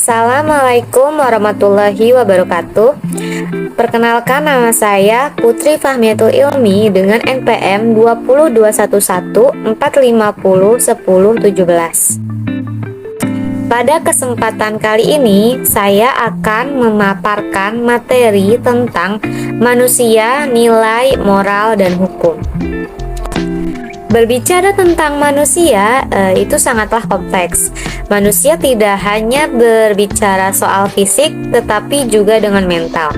Assalamualaikum warahmatullahi wabarakatuh. Perkenalkan, nama saya Putri Fahmiatul Ilmi dengan NPM 2021145011017. Pada kesempatan kali ini, saya akan memaparkan materi tentang manusia, nilai, moral, dan hukum. Berbicara tentang manusia, itu sangatlah kompleks. Manusia tidak hanya berbicara soal fisik, tetapi juga dengan mental.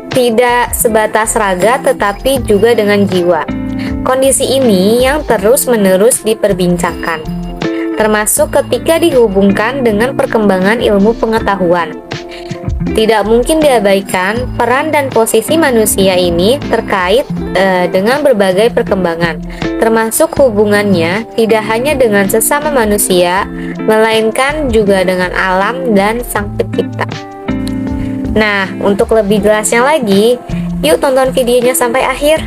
Tidak sebatas raga, tetapi juga dengan jiwa. Kondisi ini yang terus-menerus diperbincangkan, termasuk ketika dihubungkan dengan perkembangan ilmu pengetahuan. Tidak mungkin diabaikan peran dan posisi manusia ini terkait dengan berbagai perkembangan, termasuk hubungannya tidak hanya dengan sesama manusia, melainkan juga dengan alam dan Sang Pencipta. Nah, untuk lebih jelasnya lagi, yuk tonton videonya sampai akhir.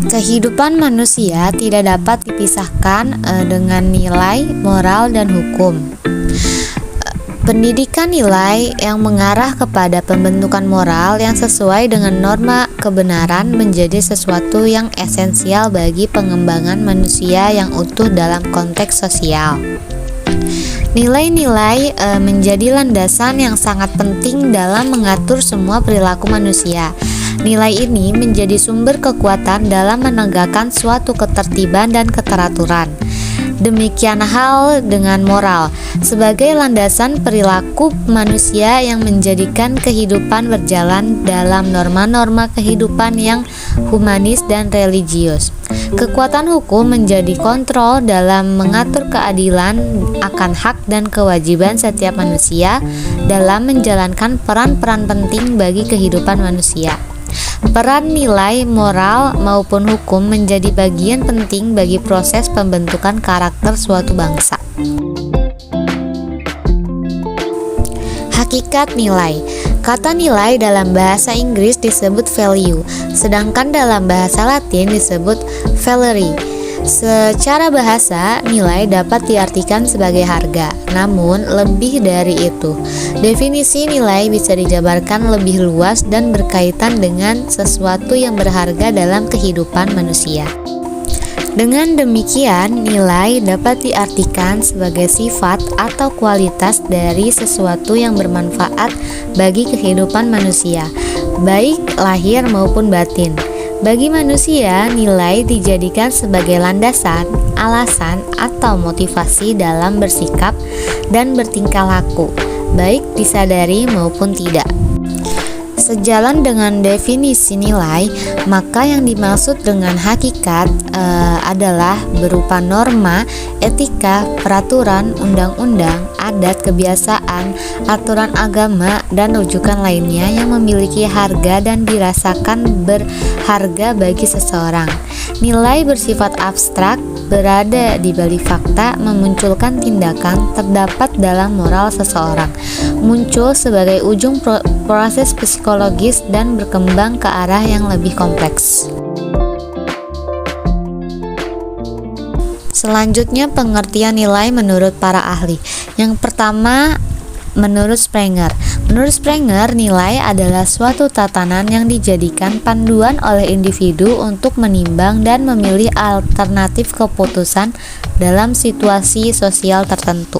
Kehidupan manusia tidak dapat dipisahkan dengan nilai, moral, dan hukum. Pendidikan nilai yang mengarah kepada pembentukan moral yang sesuai dengan norma kebenaran menjadi sesuatu yang esensial bagi pengembangan manusia yang utuh dalam konteks sosial. Nilai-nilai menjadi landasan yang sangat penting dalam mengatur semua perilaku manusia. Nilai ini menjadi sumber kekuatan dalam menegakkan suatu ketertiban dan keteraturan. Demikian hal dengan moral, sebagai landasan perilaku manusia yang menjadikan kehidupan berjalan dalam norma-norma kehidupan yang humanis dan religius. Kekuatan hukum menjadi kontrol dalam mengatur keadilan akan hak dan kewajiban setiap manusia dalam menjalankan peran-peran penting bagi kehidupan manusia. Peran nilai, moral, maupun hukum menjadi bagian penting bagi proses pembentukan karakter suatu bangsa. Hakikat nilai. Kata nilai dalam bahasa Inggris disebut value, sedangkan dalam bahasa Latin disebut valery. Secara bahasa, nilai dapat diartikan sebagai harga, namun lebih dari itu. Definisi nilai bisa dijabarkan lebih luas dan berkaitan dengan sesuatu yang berharga dalam kehidupan manusia. Dengan demikian, nilai dapat diartikan sebagai sifat atau kualitas dari sesuatu yang bermanfaat bagi kehidupan manusia, baik lahir maupun batin. Bagi manusia, nilai dijadikan sebagai landasan, alasan, atau motivasi dalam bersikap dan bertingkah laku, baik disadari maupun tidak. Sejalan dengan definisi nilai, maka yang dimaksud dengan hakikat adalah berupa norma, etika, peraturan, undang-undang, adat, kebiasaan, aturan agama, dan rujukan lainnya yang memiliki harga dan dirasakan berharga bagi seseorang. Nilai bersifat abstrak, berada di balik fakta, memunculkan tindakan, terdapat dalam moral seseorang, muncul sebagai ujung proses psikologis dan berkembang ke arah yang lebih kompleks. Selanjutnya, pengertian nilai menurut para ahli. Yang pertama, menurut Sprenger. Menurut Sprenger, nilai adalah suatu tatanan yang dijadikan panduan oleh individu untuk menimbang dan memilih alternatif keputusan dalam situasi sosial tertentu.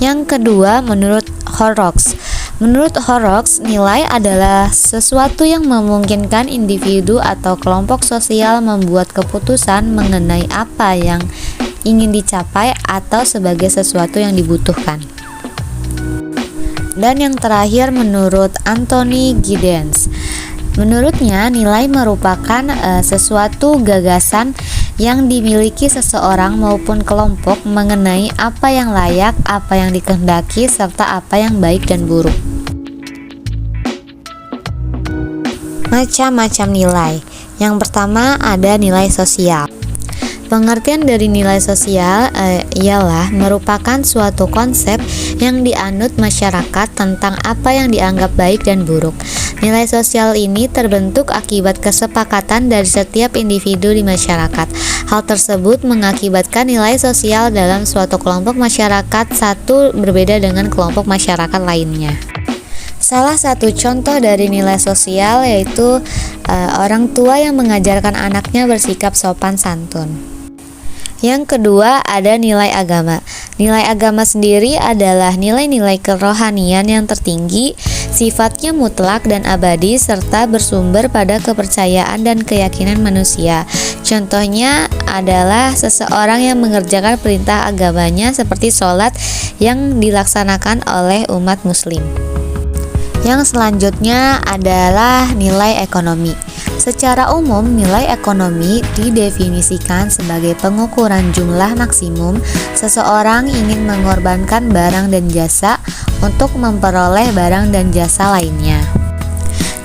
Yang kedua, menurut Horrocks. Menurut Horrocks, nilai adalah sesuatu yang memungkinkan individu atau kelompok sosial membuat keputusan mengenai apa yang ingin dicapai atau sebagai sesuatu yang dibutuhkan. Dan yang terakhir, menurut Anthony Giddens. Menurutnya, nilai merupakan sesuatu gagasan yang dimiliki seseorang maupun kelompok mengenai apa yang layak, apa yang dikehendaki, serta apa yang baik dan buruk. Macam-macam nilai. Yang pertama, ada nilai sosial. Pengertian dari nilai sosial ialah merupakan suatu konsep yang dianut masyarakat tentang apa yang dianggap baik dan buruk. Nilai sosial ini terbentuk akibat kesepakatan dari setiap individu di masyarakat. Hal tersebut mengakibatkan nilai sosial dalam suatu kelompok masyarakat satu berbeda dengan kelompok masyarakat lainnya. Salah satu contoh dari nilai sosial yaitu orang tua yang mengajarkan anaknya bersikap sopan santun. Yang kedua ada nilai agama. Nilai agama sendiri adalah nilai-nilai kerohanian yang tertinggi, sifatnya mutlak dan abadi serta bersumber pada kepercayaan dan keyakinan manusia. Contohnya adalah seseorang yang mengerjakan perintah agamanya seperti sholat yang dilaksanakan oleh umat muslim. Yang selanjutnya adalah nilai ekonomi. Secara umum, nilai ekonomi didefinisikan sebagai pengukuran jumlah maksimum seseorang ingin mengorbankan barang dan jasa untuk memperoleh barang dan jasa lainnya.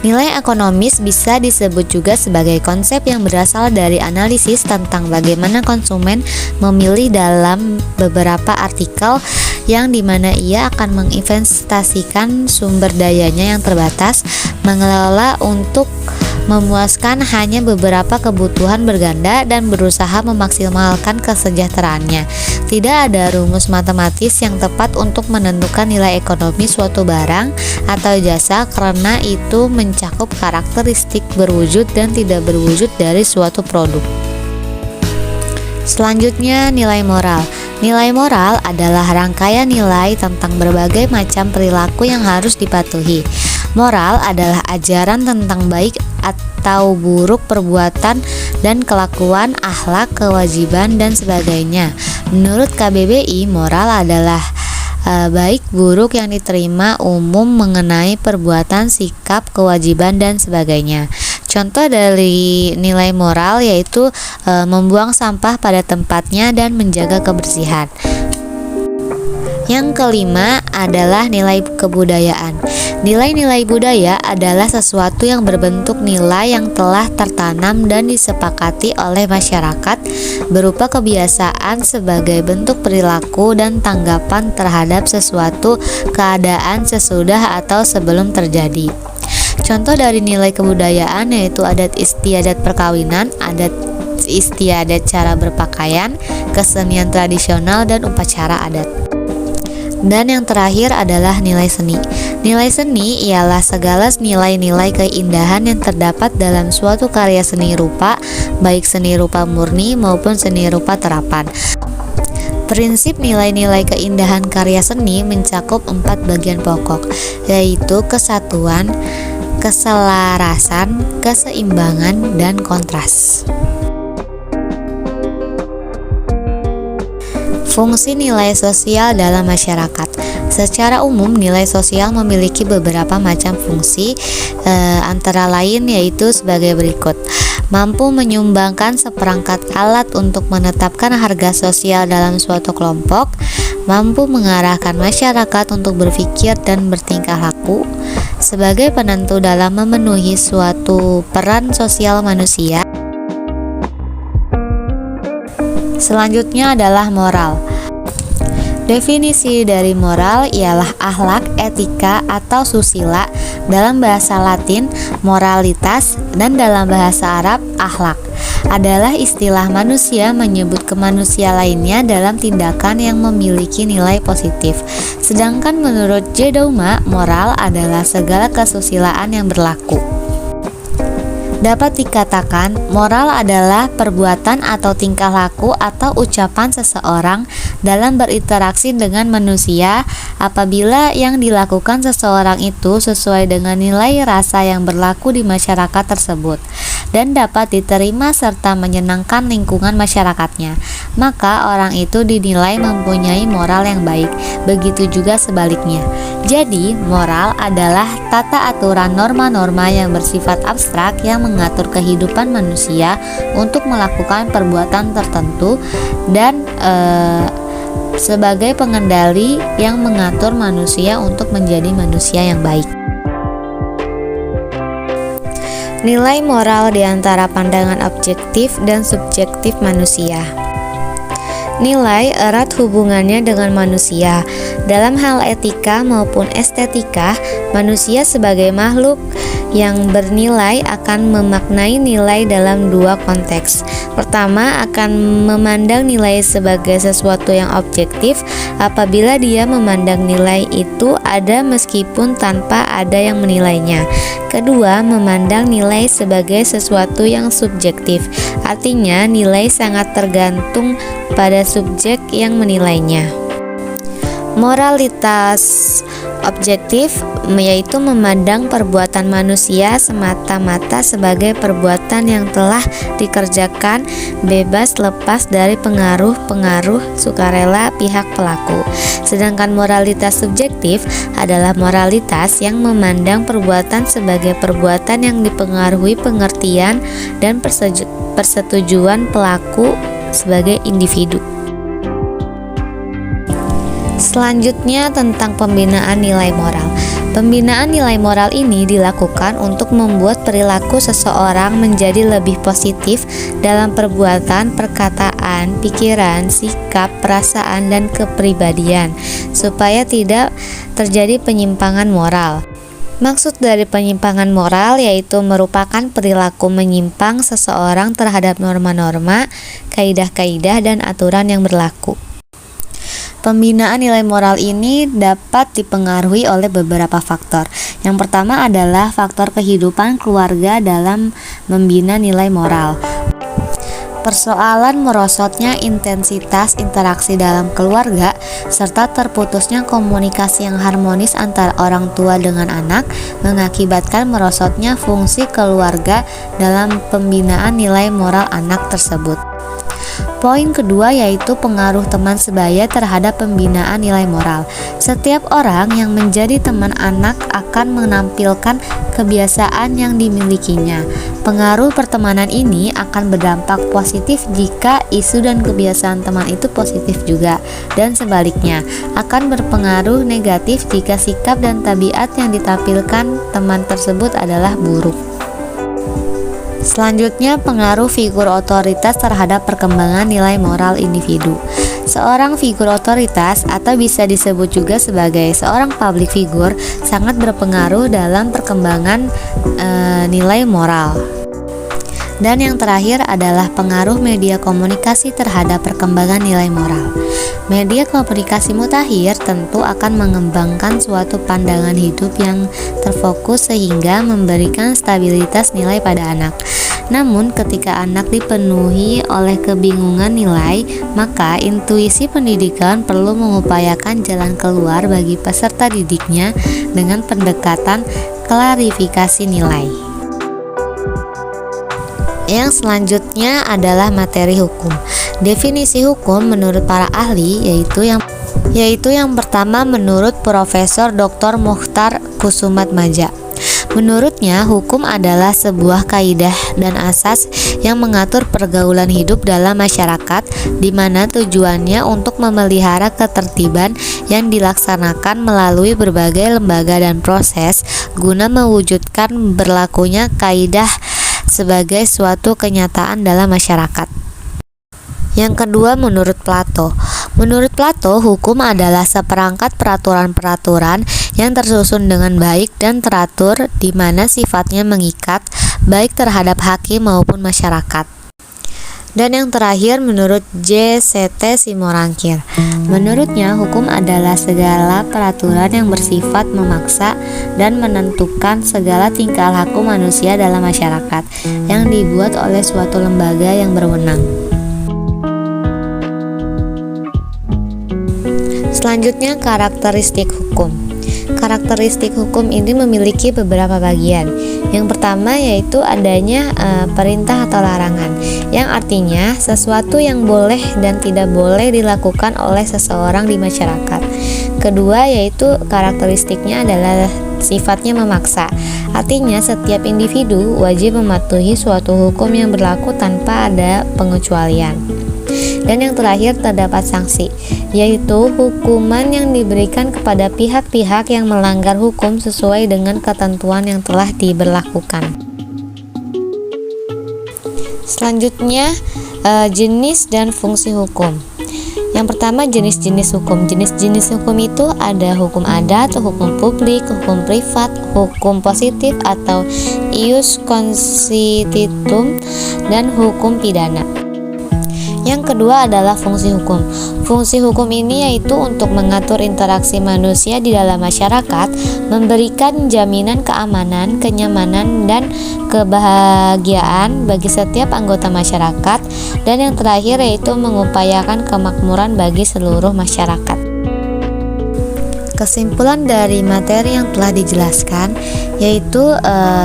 Nilai ekonomis bisa disebut juga sebagai konsep yang berasal dari analisis tentang bagaimana konsumen memilih dalam beberapa artikel yang dimana ia akan menginvestasikan sumber dayanya yang terbatas, mengelola untuk memuaskan hanya beberapa kebutuhan berganda dan berusaha memaksimalkan kesejahteraannya. Tidak ada rumus matematis yang tepat untuk menentukan nilai ekonomi suatu barang atau jasa karena itu mencakup karakteristik berwujud dan tidak berwujud dari suatu produk. Selanjutnya, nilai moral. Nilai moral adalah rangkaian nilai tentang berbagai macam perilaku yang harus dipatuhi. Moral adalah ajaran tentang baik atau buruk perbuatan dan kelakuan, akhlak, kewajiban, dan sebagainya. Menurut KBBI, moral adalah baik buruk yang diterima umum mengenai perbuatan, sikap, kewajiban, dan sebagainya. Contoh dari nilai moral yaitu membuang sampah pada tempatnya dan menjaga kebersihan. Yang kelima adalah nilai kebudayaan. Nilai-nilai budaya adalah sesuatu yang berbentuk nilai yang telah tertanam dan disepakati oleh masyarakat berupa kebiasaan sebagai bentuk perilaku dan tanggapan terhadap sesuatu keadaan sesudah atau sebelum terjadi. Contoh dari nilai kebudayaan yaitu adat istiadat perkawinan, adat istiadat cara berpakaian, kesenian tradisional, dan upacara adat. Dan yang terakhir adalah nilai seni. Nilai seni ialah segala nilai-nilai keindahan yang terdapat dalam suatu karya seni rupa, baik seni rupa murni maupun seni rupa terapan. Prinsip nilai-nilai keindahan karya seni mencakup 4 bagian pokok, yaitu kesatuan, keselarasan, keseimbangan, dan kontras. Fungsi nilai sosial dalam masyarakat. Secara umum, nilai sosial memiliki beberapa macam fungsi, antara lain yaitu sebagai berikut. Mampu menyumbangkan seperangkat alat untuk menetapkan harga sosial dalam suatu kelompok, mampu mengarahkan masyarakat untuk berpikir dan bertingkah laku, sebagai penentu dalam memenuhi suatu peran sosial manusia. Selanjutnya adalah moral. Definisi dari moral ialah akhlak, etika, atau susila, dalam bahasa Latin moralitas, dan dalam bahasa Arab akhlak. Adalah istilah manusia menyebut ke manusia lainnya dalam tindakan yang memiliki nilai positif. Sedangkan menurut J. Douma, moral adalah segala kesusilaan yang berlaku. Dapat dikatakan, moral adalah perbuatan atau tingkah laku atau ucapan seseorang dalam berinteraksi dengan manusia apabila yang dilakukan seseorang itu sesuai dengan nilai rasa yang berlaku di masyarakat tersebut dan dapat diterima serta menyenangkan lingkungan masyarakatnya. Maka orang itu dinilai mempunyai moral yang baik. Begitu juga sebaliknya. Jadi, moral adalah tata aturan norma-norma yang bersifat abstrak yang mengatur kehidupan manusia untuk melakukan perbuatan tertentu dan sebagai pengendali yang mengatur manusia untuk menjadi manusia yang baik. Nilai moral di antara pandangan objektif dan subjektif manusia. Nilai erat hubungannya dengan manusia. Dalam hal etika maupun estetika, manusia sebagai makhluk yang bernilai akan memaknai nilai dalam dua konteks. Pertama, akan memandang nilai sebagai sesuatu yang objektif apabila dia memandang nilai itu ada meskipun tanpa ada yang menilainya. Kedua, memandang nilai sebagai sesuatu yang subjektif. Artinya, nilai sangat tergantung pada subjek yang menilainya. Moralitas objektif yaitu memandang perbuatan manusia semata-mata sebagai perbuatan yang telah dikerjakan bebas lepas dari pengaruh-pengaruh sukarela pihak pelaku. Sedangkan moralitas subjektif adalah moralitas yang memandang perbuatan sebagai perbuatan yang dipengaruhi pengertian dan persetujuan pelaku sebagai individu. Selanjutnya tentang pembinaan nilai moral. Pembinaan nilai moral ini dilakukan untuk membuat perilaku seseorang menjadi lebih positif dalam perbuatan, perkataan, pikiran, sikap, perasaan, dan kepribadian, supaya tidak terjadi penyimpangan moral. Maksud dari penyimpangan moral yaitu merupakan perilaku menyimpang seseorang terhadap norma-norma, kaidah-kaidah, dan aturan yang berlaku. Pembinaan nilai moral ini dapat dipengaruhi oleh beberapa faktor. Yang pertama adalah faktor kehidupan keluarga dalam membina nilai moral. Persoalan merosotnya intensitas interaksi dalam keluarga serta terputusnya komunikasi yang harmonis antara orang tua dengan anak mengakibatkan merosotnya fungsi keluarga dalam pembinaan nilai moral anak tersebut. Poin kedua yaitu pengaruh teman sebaya terhadap pembinaan nilai moral. Setiap orang yang menjadi teman anak akan menampilkan kebiasaan yang dimilikinya. Pengaruh pertemanan ini akan berdampak positif jika isu dan kebiasaan teman itu positif juga, dan sebaliknya akan berpengaruh negatif jika sikap dan tabiat yang ditampilkan teman tersebut adalah buruk. Selanjutnya, pengaruh figur otoritas terhadap perkembangan nilai moral individu. Seorang figur otoritas atau bisa disebut juga sebagai seorang public figure sangat berpengaruh dalam perkembangan nilai moral. Dan yang terakhir adalah pengaruh media komunikasi terhadap perkembangan nilai moral. Media komunikasi mutakhir tentu akan mengembangkan suatu pandangan hidup yang terfokus sehingga memberikan stabilitas nilai pada anak. Namun ketika anak dipenuhi oleh kebingungan nilai, maka intuisi pendidikan perlu mengupayakan jalan keluar bagi peserta didiknya dengan pendekatan klarifikasi nilai. Yang selanjutnya adalah materi hukum. Definisi hukum menurut para ahli yaitu yang pertama menurut Profesor Dr. Mukhtar Kusumatmadja. Menurutnya, hukum adalah sebuah kaidah dan asas yang mengatur pergaulan hidup dalam masyarakat, di mana tujuannya untuk memelihara ketertiban yang dilaksanakan melalui berbagai lembaga dan proses guna mewujudkan berlakunya kaidah sebagai suatu kenyataan dalam masyarakat. Yang kedua, menurut Plato. Menurut Plato, hukum adalah seperangkat peraturan-peraturan yang tersusun dengan baik dan teratur di mana sifatnya mengikat baik terhadap hakim maupun masyarakat. Dan yang terakhir, menurut J.C.T. Simorangkir. Menurutnya, hukum adalah segala peraturan yang bersifat memaksa dan menentukan segala tingkah laku manusia dalam masyarakat yang dibuat oleh suatu lembaga yang berwenang. Selanjutnya, karakteristik hukum. Karakteristik hukum ini memiliki beberapa bagian. Yang pertama yaitu adanya perintah atau larangan, yang artinya sesuatu yang boleh dan tidak boleh dilakukan oleh seseorang di masyarakat. Kedua yaitu karakteristiknya adalah sifatnya memaksa, artinya setiap individu wajib mematuhi suatu hukum yang berlaku tanpa ada pengecualian. Dan yang terakhir terdapat sanksi, yaitu hukuman yang diberikan kepada pihak-pihak yang melanggar hukum sesuai dengan ketentuan yang telah diberlakukan. Selanjutnya, jenis dan fungsi hukum. Yang pertama, jenis-jenis hukum. Jenis-jenis hukum itu ada hukum adat, hukum publik, hukum privat, hukum positif atau ius constitutum, dan hukum pidana. Yang kedua adalah fungsi hukum. Fungsi hukum ini yaitu untuk mengatur interaksi manusia di dalam masyarakat, memberikan jaminan keamanan, kenyamanan, dan kebahagiaan bagi setiap anggota masyarakat, dan yang terakhir yaitu mengupayakan kemakmuran bagi seluruh masyarakat. Kesimpulan dari materi yang telah dijelaskan yaitu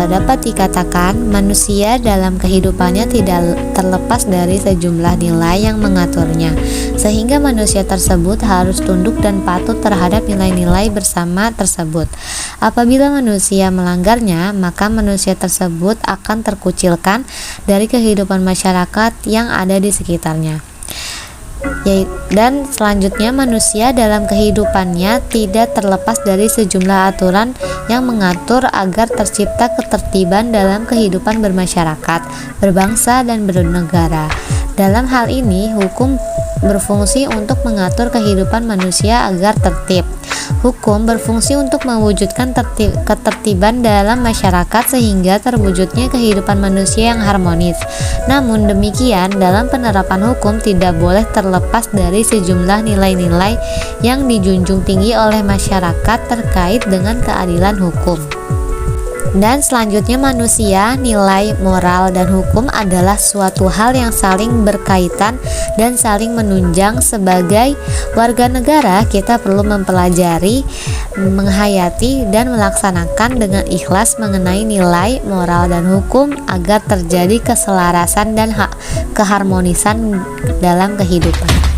dapat dikatakan manusia dalam kehidupannya tidak terlepas dari sejumlah nilai yang mengaturnya, sehingga manusia tersebut harus tunduk dan patuh terhadap nilai-nilai bersama tersebut. Apabila manusia melanggarnya, maka manusia tersebut akan terkucilkan dari kehidupan masyarakat yang ada di sekitarnya. Dan selanjutnya, manusia dalam kehidupannya tidak terlepas dari sejumlah aturan yang mengatur agar tercipta ketertiban dalam kehidupan bermasyarakat, berbangsa, dan bernegara. Dalam hal ini, hukum berfungsi untuk mengatur kehidupan manusia agar tertib. Hukum berfungsi untuk mewujudkan ketertiban dalam masyarakat sehingga terwujudnya kehidupan manusia yang harmonis. Namun demikian, dalam penerapan hukum tidak boleh terlepas dari sejumlah nilai-nilai yang dijunjung tinggi oleh masyarakat terkait dengan keadilan hukum. Dan selanjutnya, manusia, nilai, moral, dan hukum adalah suatu hal yang saling berkaitan dan saling menunjang. Sebagai warga negara, kita perlu mempelajari, menghayati, dan melaksanakan dengan ikhlas mengenai nilai, moral, dan hukum agar terjadi keselarasan dan keharmonisan dalam kehidupan.